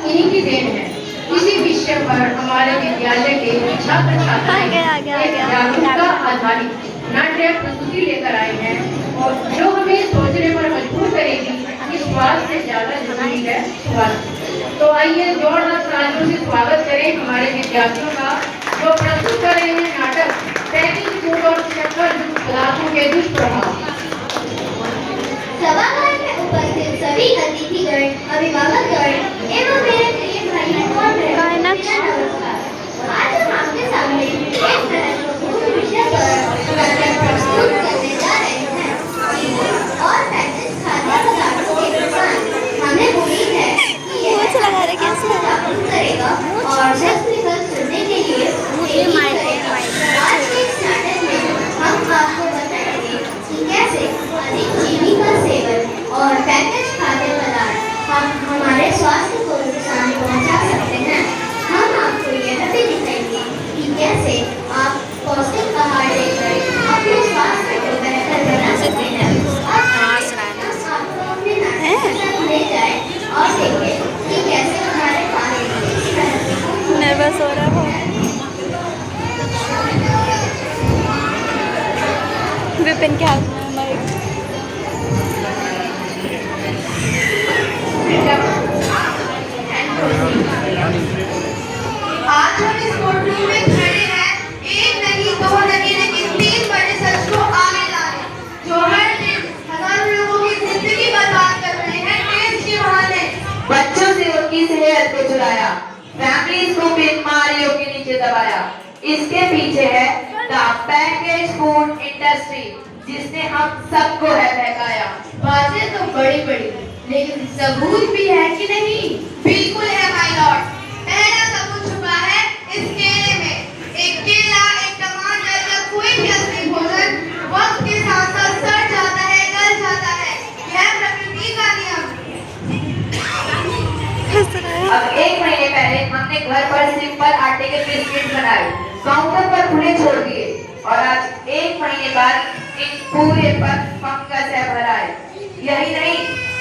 इन्हीं की देन है। इसी विषय पर हमारे विद्यालय के छात्र छात्राएं एक जागरूकता आधारित नाट्य प्रस्तुति लेकर आए हैं और जो हमें सोचने पर मजबूर करेगी कि स्वास्थ्य से ज्यादा जरूरी है स्वास्थ्य। तो आइए जोरदार तालियों से स्वागत करें हमारे विद्यार्थियों का जो प्रस्तुत कर रहे हैं नाटक पैकिंग फूड और शक्कर युक्त पदार्थों के दुष्प्रभाव। सभागार में उपस्थित सभी अतिथिगण, अभिभावकगण एवं मेरे प्रिय भाइयों और बहनों, नमस्कार। आज हम आपके सामने एक महत्वपूर्ण विषय पर नाटक प्रस्तुत करने जा रहे हैं। और पैकेज खाद्य पदार्थों के नुकसान हमें उम्मीद है कि यह आपको जागरूक करेगा और सख्त विकल्प चुनने के लिए प्रेरित करेगा। आज के इस नाटक में हम आपको बताएंगे कि कैसे अधिक चीनी का सेवन और पैकेज खाद्य पदार्थ हमारे स्वास्थ्य को नुकसान पहुंचा सकते हैं। हम आपको यह भी दिखाएंगे कि कैसे आप पौष्टिक आहार लेकर अपने स्वास्थ्य को बेहतर बना सकते हैं। आपको अपने नाटक ले जाए और देखें कि कैसे हमारे पास नर्वस हो रहा हो। विपिन के हाथ में माइक। आज हम इस कोर्टरूम में खड़े हैं, एक नहीं दो नहीं लेकिन 3 बड़े सच को आगे लाने, जो हर दिन हजारों लोगों की जिंदगी बर्बाद कर रहे हैं टेस्ट के बहाने। बच्चों से उनकी सेहत को चुराया, फैमिलीज को बीमारियों के नीचे दबाया। इसके पीछे है द पैकेज फूड इंडस्ट्री, जिसने हम सबको है बहकाया। बातें तो बड़ी बड़ी लेकिन सबूत भी है कि नहीं? बिल्कुल है माय लॉर्ड। पहला सबूत छुपा है इस केले में। एक केला, एक टमाटर या कोई भी असली भोजन वक्त के साथ साथ सड़ जाता है, गल जाता है। यह प्रकृति का नियम। अब 1 महीने पहले हमने घर पर सिंपल आटे के बिस्किट बनाए, काउंटर पर खुले छोड़ दिए और आज 1 महीने बाद इन पूरे पर फंगस है भरा है। यही नहीं,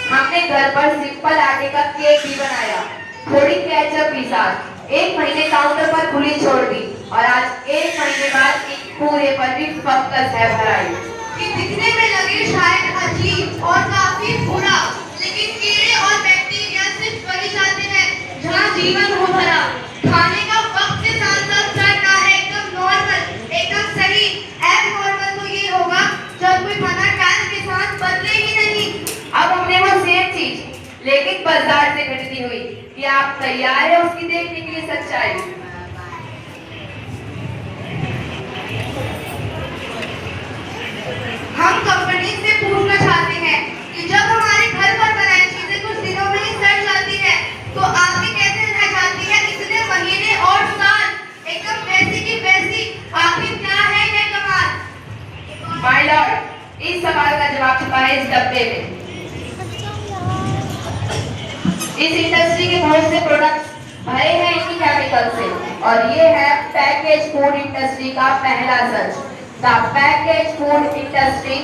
हमने घर पर सिंपल आटे का केक भी बनाया, थोड़ी केचप के साथ। 1 महीने काउंटर पर खुली छोड़ दी और आज 1 महीने बाद इन पूरे पर भी फंगस है भरा है। ये दिखने में लगे शायद अजीब और काफी बुरा, लेकिन कीड़े और बैक्टीरिया सिर्फ वही चाहते हैं जहाँ जीवन हो भरा। खाने का वक्त के साथ साथ सड़ना है एकदम नॉर्मल, एकदम सही। एबनॉर्मल तो ये होगा जब कोई खाना टाइम के साथ बदले ही नहीं। अब हमने वो सेम चीज लेकिन बाजार से खरीदी हुई। क्या आप तैयार है उसकी देखने के लिए सच्चाई? हम कंपनी से पूछना चाहते हैं कि जब हमारे घर पर बनाई चीजें कुछ दिनों में ही सड़ जाती है तो आगे कैसे रह जाती है इतने महीने और साल एकदम वैसी की वैसी? आखिर क्या है यह कमाल? माय लॉर्ड, इस सवाल का जवाब छुपा है इस डब्बे में। इस इंडस्ट्री के बहुत से प्रोडक्ट्स भरे हैं इन्हीं केमिकल से और ये है पैकेज फूड इंडस्ट्री का पहला सच। The package food industry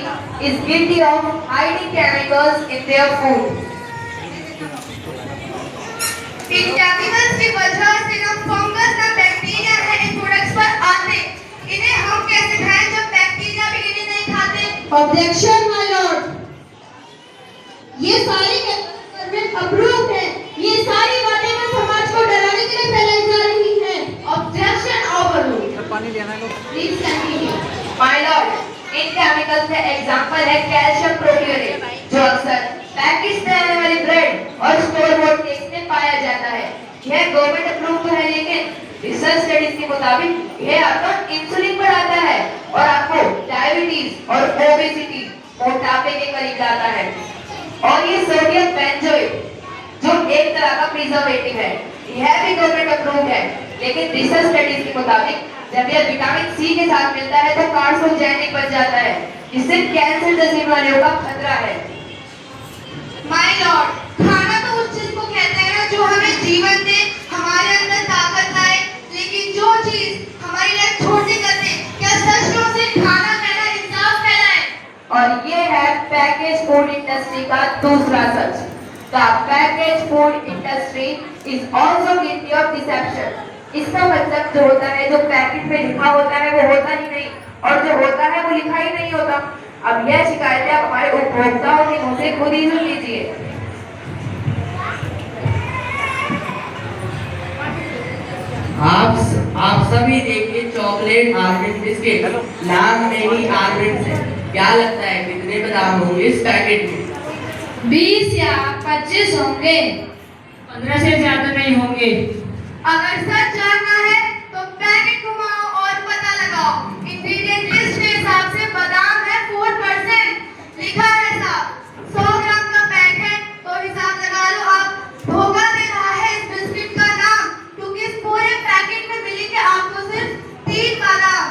is guilty of hiding chemicals in their food. इन केमिकल्स की वजह से ना फंगस ना बैक्टीरिया है इन प्रोडक्ट्स पर आते। इन्हें हम कैसे खाएं जब बैक्टीरिया भी इन्हें नहीं खाते? ऑब्जेक्शन माय लॉर्ड, ये सारी गवर्नमेंट अप्रूव है। ये सारी बातें मैं समाज को डराने के लिए फैलाई जा रही हैं। Objection overruled. पानी लेना लो। Please continue. माय लॉर्ड, इन केमिकल्स का एग्जांपल है कैल्शियम प्रोक्यूरेट, जो अक्सर पैकेज में आने वाली ब्रेड और स्टोर बोर्ड केक्स में पाया जाता है। यह गवर्नमेंट अप्रूव है लेकिन रिसर्च स्टडीज के मुताबिक यह आपका इंसुलिन बढ़ाता है और आपको डायबिटीज और ओबेसिटी, मोटापे के करीब लाता है। और ये सोडियम बेंजोएट जो एक तरह का प्रिजर्वेटिव है, यह भी गवर्नमेंट अप्रूव है लेकिन रिसर्च स्टडीज के मुताबिक जब यह विटामिन सी के साथ मिलता है तो कार्सिनोजेनिक बन जाता है, जिससे कैंसर जैसी बीमारियों का खतरा है। माय लॉर्ड, खाना तो उस चीज को कहते हैं ना जो हमें जीवन दे, हमारे अंदर ताकत लाए, लेकिन जो चीज हमारी लाइफ छोटी कर दे, क्या सच में उसे खाना कहना इंसाफ कहलाए? और ये है पैकेज फूड इंडस्ट्री का दूसरा सच। The packaged food industry is also guilty of deception. इसका मतलब जो होता है, जो पैकेट में लिखा होता है वो होता ही नहीं, और जो होता है वो लिखा ही नहीं होता। अब यह शिकायतें आप हमारे उपभोक्ताओं के मुंह से खुद ही सुन लीजिए। आप सभी देखिए चॉकलेट आर्बिट बिस्किट, नाम में ही आर्बिट है। क्या लगता है कितने बादाम होंगे इस पैकेट में? 20 या 25 होंगे। 15 से ज्यादा नहीं होंगे। अगर सच जानना है तो पैकेट घुमाओ और पता लगाओ। इंग्रेडिएंट लिस्ट के हिसाब से बादाम है 4%, लिखा है साहब 100 ग्राम का पैक है, तो हिसाब लगा लो आप। धोखा दे रहा है इस बिस्किट का नाम, क्योंकि इस पूरे पैकेट में मिलेंगे आपको सिर्फ 3 बादाम।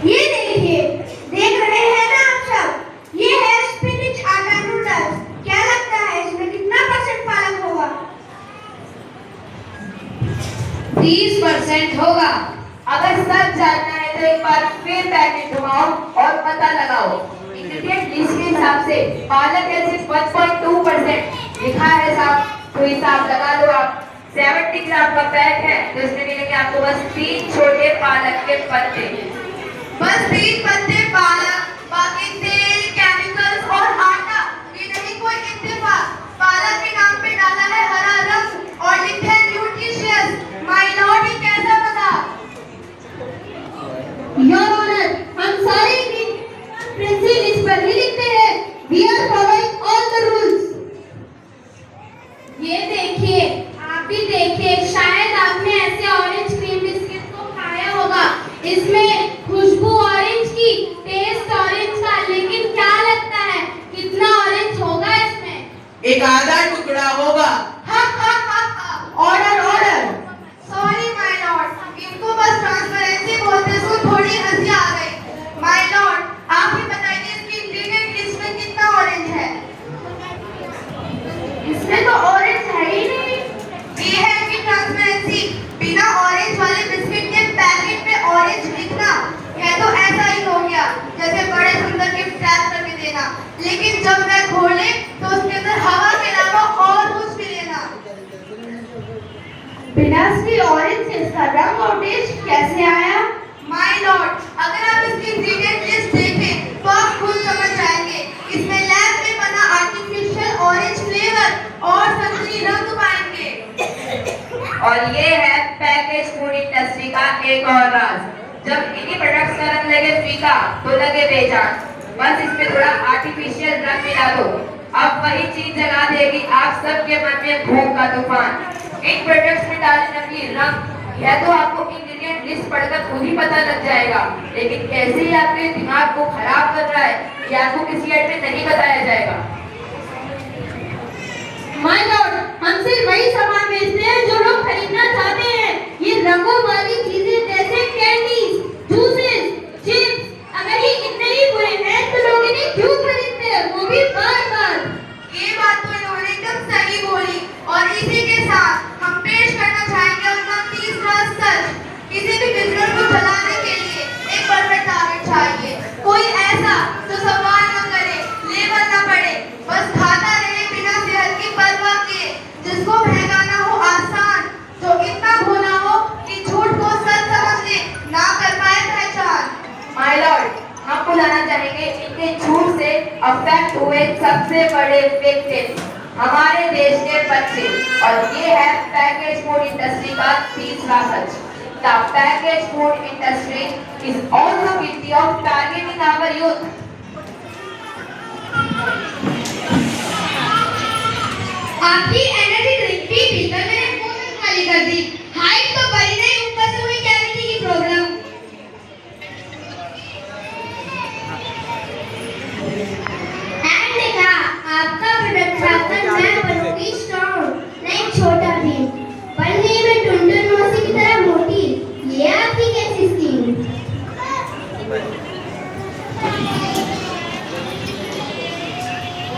ये देखिए, देख रहे हैं ना आप सब, ये है स्पिनच आटा नूडल्स। क्या लगता है इसमें कितना % पालक होगा? 30% होगा। अगर सच जानना है तो एक बार फिर पैकेट घुमाओ और पता लगाओ। इंग्रेडिएंट लिस्ट के हिसाब से पालक है सिर्फ 1.2%, लिखा है साहब, तो हिसाब लगा लो आप। 70 ग्राम का पैक है, तो इसमें मिलेंगे आपको बस 3 छोटे पालक के पत्ते। बस 3 पत्ते पालक, बाकी तेल, केमिकल्स और आटा। ये नहीं कोई इत्तेफाक। पालक के नाम पे डाला है हरा रंग और लिखा है न्यूट्रिशियस। माय लॉर्ड, ये कैसा मजाक? योर ऑनर, हम सारे प्रिंसिपल इस पर ही लिखते हैं। We are following all the rules. ये देखिए, आप भी देखिए, शायद आपने ऐसे ऑरेंज क्रीम बिस्किट को खाया होगा। इसमें खुशबू ऑरेंज की, टेस्ट ऑरेंज का, लेकिन क्या लगता है कितना ऑरेंज होगा इसमें? एक आधा टुकड़ा होगा। Order order. Sorry my Lord, इनको बस ट्रांसपेरेंसी बोलते हुए थोड़ी हंसी आ गई। माय लॉर्ड, आप ही बताइए इसकी इंग्रेडिएंट लिस्ट में कितना ऑरेंज है? इसमें तो ऑरेंज है ही नहीं। ये है इनकी ट्रांसपेरेंसी। बिना ऑरेंज वाले बिस्किट के पैकेट पे ऑरेंज लिखना, यह तो ऐसा ही हो गया जैसे बड़े सुंदर गिफ्ट रैप करके देना, लेकिन जब मैं खोले तो उसके अंदर हवा के अलावा और कुछ भी लेना। बिना इसके ऑरेंज से इसका रंग और टेस्ट कैसे आया? माय लॉर्ड, अगर आप इसकी इंग्रेडिएंट लिस्ट देखें तो आप खुद समझ जाएंगे। इसमें लैब में बना आर्टिफिशियल ऑरेंज फ्लेवर और संतरी रंग पाएंगे। और ये है पैकेज फूड इंडस्ट्री का एक और राज। जब इन्हीं प्रोडक्ट्स का रंग लगे फीका तो लगे बेजान। बस इसमें थोड़ा आर्टिफिशियल रंग मिला दो, अब वही चीज जगा देगी आप सबके मन में भूख का तूफान। इन प्रोडक्ट्स में डाले नमकीन रंग, यह तो आपको इंग्रेडिएंट लिस्ट पढ़कर खुद ही पता लग जाएगा, लेकिन कैसे ही आपके दिमाग को खराब कर रहा है ये आपको किसी एड में नहीं बताया जाएगा। माय लॉर्ड, हम सिर्फ वही सामान बेचते हैं जो लोग खरीदना चाहते हैं। ये रंगों वाली चीजें जैसे कैंडीज, जूसेस, चिप्स, अगर ये इतने ही बुरे हैं तो लोग इन्हें क्यों खरीदते हैं, वो भी बार-बार? ये बात तो इन्होंने एकदम सही बोली, और इसी के साथ हम पेश करना चाहेंगे उनका तीसरा सच। किसी भी बिजनेस को चलाने के लिए एक परफेक्ट टारगेट चाहिए, कोई ऐसा जो सवाल न करे, लेबल न पड़े, बस खाता रहे बिना सेहत की परवाह किए, जिसको भगाना हो आसान, जो इतना भोला हो कि झूठ को सच समझ ले, ना कर पाए पहचान। माय लॉर्ड, हम बुलाना चाहेंगे इनके झूठ से अफेक्ट हुए सबसे बड़े विक्टिम, हमारे देश के बच्चे। और ये है पैकेज फूड इंडस्ट्री का तीसरा सच। The packaged food industry is also guilty of targeting our youth. आपकी एनर्जी ड्रिंक पीकर मैंने बोतल खाली कर दी। हाइट तो बड़ी नहीं, ऊपर से हुई कैविटी की प्रॉब्लम। एंड देखा, आपका प्रोडक्ट खाकर मैं बनूंगी स्ट्रॉन्ग, नहीं छोटा भी, बनने में टुनटुन मौसी की तरह मोटी। ये आपकी कैसी स्कीम?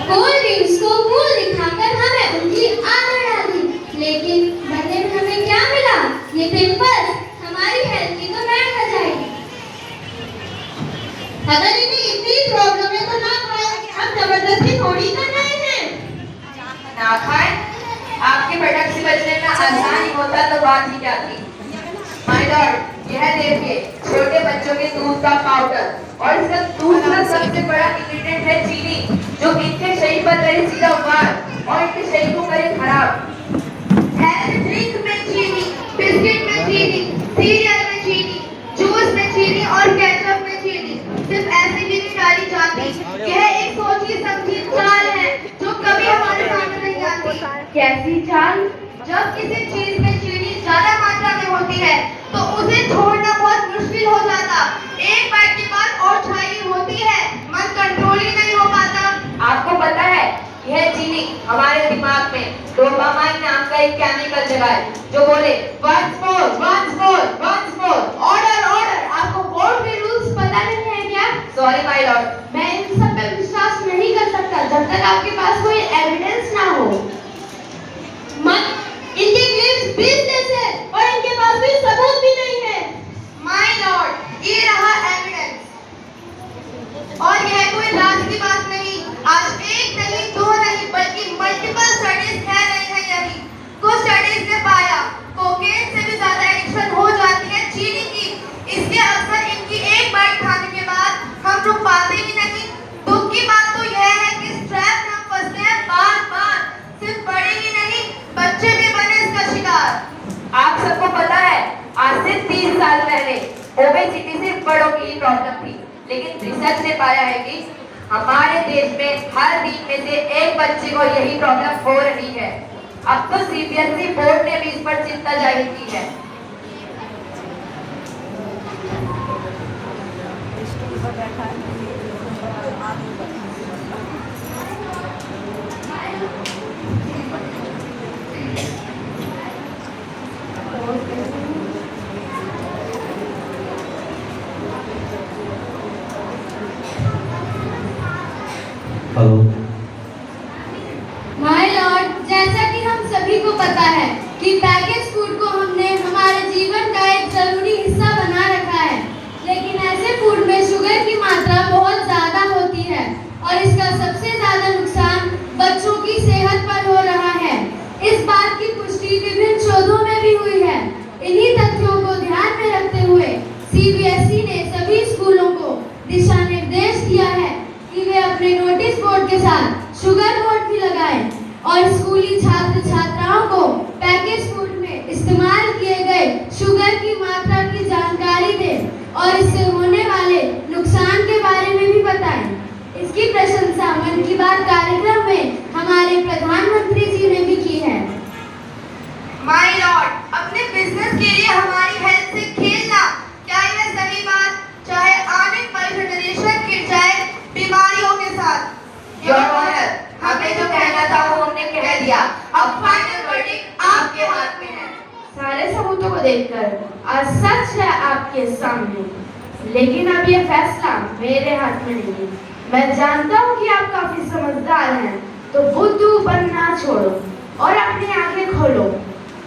कोल्ड ड्रिंक्स को कूल दिखाकर हमें उनकी आदत आपके प्रोडक्ट से बचने में आसान ही होता तो बात ही क्या थी। माय लॉर्ड, यह देखिए छोटे बच्चों के दूध का पाउडर, और इसका दूध का सबसे बड़ा इंग्रेडिएंट है चीनी, जो इनके शरीर पर करे सीधा वार और इनके शरीर को करे खराब। हेल्थ ड्रिंक में चीनी, बिस्किट में चीनी, सीरियल में चीनी, जूस में चीनी और केचप में चीनी। सिर्फ ऐसे भी नहीं डाली जाती। यह एक सोची समझी चाल है जो कभी हमारे सामने नहीं आती। कैसी चाल? जब किसी चीज में चीनी ज्यादा मात्रा में होती है तो उसे छोड़ना बहुत मुश्किल हो जाता। एक बाइट के बाद और छाई होती है, मन कंट्रोल ही नहीं हो पाता। आपको पता है यह चीनी हमारे दिमाग में डोपामाइन नाम का एक केमिकल जगाए जो बोले once more, once more, once more, order order. आपको कोर्ट के रूल्स पता नहीं है क्या? Sorry my Lord. मैं इन सब पे विश्वास नहीं कर सकता जब तक आपके पास कोई एविडेंस ना हो। इनके क्लेम्स बेसलेस है और इनके पास कोई सबूत भी नहीं है। माय लॉर्ड, ये रहा एविडेंस। और यह कोई राज की बात नहीं। आज एक नहीं, दो नहीं, बल्कि मल्टीपल स्टडीज कह रही है यही। कुछ स्टडीज ने पाया कोकेन से भी ज्यादा एडिक्शन हो जाती है चीनी की। इसलिए अक्सर इनकी एक बाइट खाने के बाद हम रुक पाते ही नहीं। दुख की बात तो यह है कि इस ट्रैप में हम फंसते हैं बार बार। सिर्फ बड़े ही नहीं, बच्चे भी बने इसका शिकार। आप सबको पता है आज से 30 साल पहले ओबेसिटी सिर्फ बड़ों की ही प्रॉब्लम थी, लेकिन रिसर्च ने पाया है कि हमारे देश में हर 3 में से एक बच्चे को यही प्रॉब्लम हो रही है। अब तो सीबीएसई बोर्ड ने भी इस पर चिंता जाहिर की है। हेलो। माय लॉर्ड, जैसा कि हम सभी को पता है कि पैकेज फूड को हमने हमारे जीवन का एक जरूरी हिस्सा बना रखा है, लेकिन ऐसे फूड में शुगर की मात्रा बहुत ज्यादा होती है और इसका सबसे ज्यादा नुकसान बच्चों की सेहत पर हो रहा है। इस बात की पुष्टि विभिन्न शोधों में भी हुई है। इन्हीं तथ्यों को ध्यान में रखते हुए सीबीएसई ने सभी स्कूलों को दिशा निर्देश दिया है कि वे अपने नोटिस बोर्ड के साथ शुगर बोर्ड भी लगाएं और स्कूली छात्र छात्राओं को पैकेज फूड में इस्तेमाल किए गए शुगर की मात्रा की जानकारी दें और इससे होने वाले नुकसान के बारे में भी बताएं। इसकी प्रशंसा मन की बात कार्यक्रम में हमारे प्रधानमंत्री जी ने भी की है। माय लॉर्ड, अपने बिजनेस के लिए हमारी हेल्थ से खेलना, क्या यह सही बात? चाहे आने वाली जनरेशन गिर जाए बीमारियों के साथ। योर ऑनर, हमें जो कहना था वो हमने कह दिया। अब फाइनल वर्डिक्ट आपके हाथ में है। सारे सबूतों को देखकर आज सच है आपके सामने, लेकिन अब ये फैसला मेरे हाथ में नहीं है। मैं जानता हूँ कि आप काफी समझदार हैं, तो बुद्धू बनना छोड़ो और अपनी आंखें खोलो।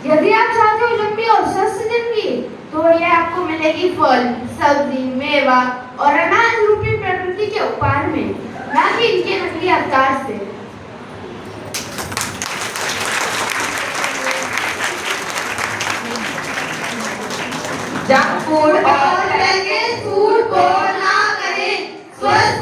यदि आप चाहते हो लंबी और स्वस्थ जिंदगी, तो यह आपको मिलेगी फल, सब्जी, मेवा और अनाज रूपी प्रकृति के उपहार में, ना कि इनके नकली अवतार से। जंक फूड और पैकेज फूड को ना करें, स्वस्थ